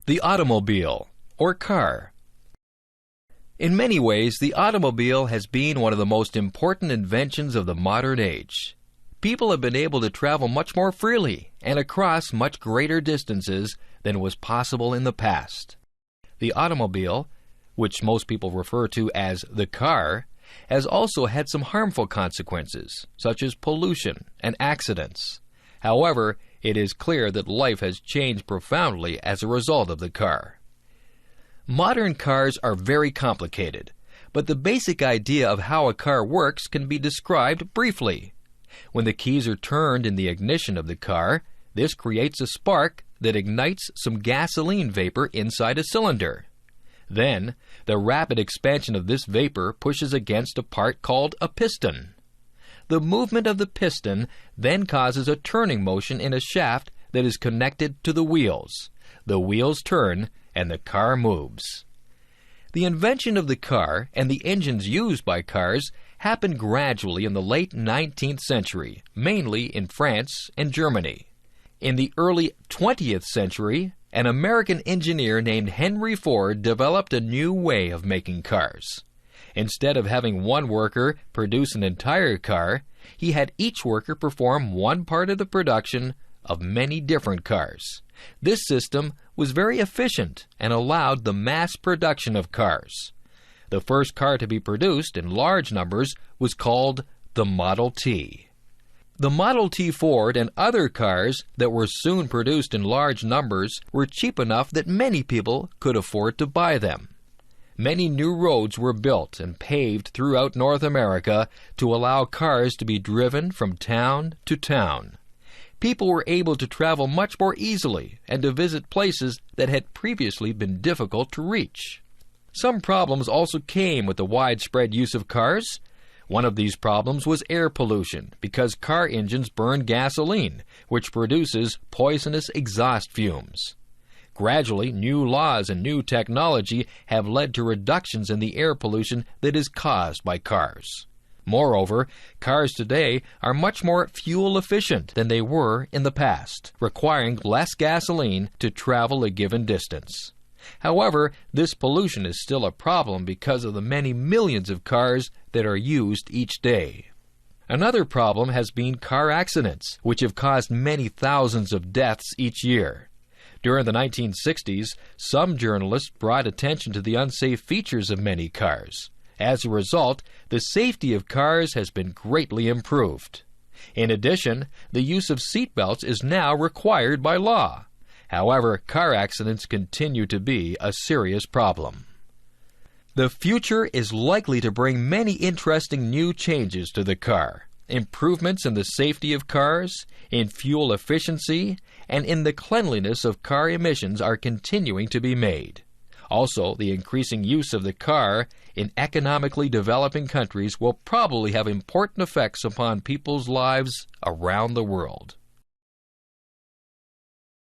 The automobile, or car. In many ways, the automobile has been one of the most important inventions of the modern age. People have been able to travel much more freely and across much greater distances than was possible in the past. The automobile, which most people refer to as the car, has also had some harmful consequences, such as pollution and accidents. However, it is clear that life has changed profoundly as a result of the car. Modern cars are very complicated, but the basic idea of how a car works can be described briefly. When the keys are turned in the ignition of the car, this creates a spark that ignites some gasoline vapor inside a cylinder. Then, the rapid expansion of this vapor pushes against a part called a piston. The movement of the piston then causes a turning motion in a shaft that is connected to the wheels. The wheels turn, and the car moves. The invention of the car and the engines used by cars happened gradually in the late 19th century, mainly in France and Germany. In the early 20th century, an American engineer named Henry Ford developed a new way of making cars. Instead of having one worker produce an entire car, he had each worker perform one part of the production of many different cars. This system was very efficient and allowed the mass production of cars. The first car to be produced in large numbers was called the Model T. The Model T Ford and other cars that were soon produced in large numbers were cheap enough that many people could afford to buy them. Many new roads were built and paved throughout North America to allow cars to be driven from town to town. People were able to travel much more easily and to visit places that had previously been difficult to reach. Some problems also came with the widespread use of cars. One of these problems was air pollution, because car engines burn gasoline, which produces poisonous exhaust fumes. Gradually, new laws and new technology have led to reductions in the air pollution that is caused by cars. Moreover, cars today are much more fuel efficient than they were in the past, requiring less gasoline to travel a given distance. However, this pollution is still a problem because of the many millions of cars that are used each day. Another problem has been car accidents, which have caused many thousands of deaths each year. During the 1960s, some journalists brought attention to the unsafe features of many cars. As a result, the safety of cars has been greatly improved. In addition, the use of seatbelts is now required by law. However, car accidents continue to be a serious problem. The future is likely to bring many interesting new changes to the car. Improvements in the safety of cars, in fuel efficiency, and in the cleanliness of car emissions are continuing to be made. Also, the increasing use of the car in economically developing countries will probably have important effects upon people's lives around the world.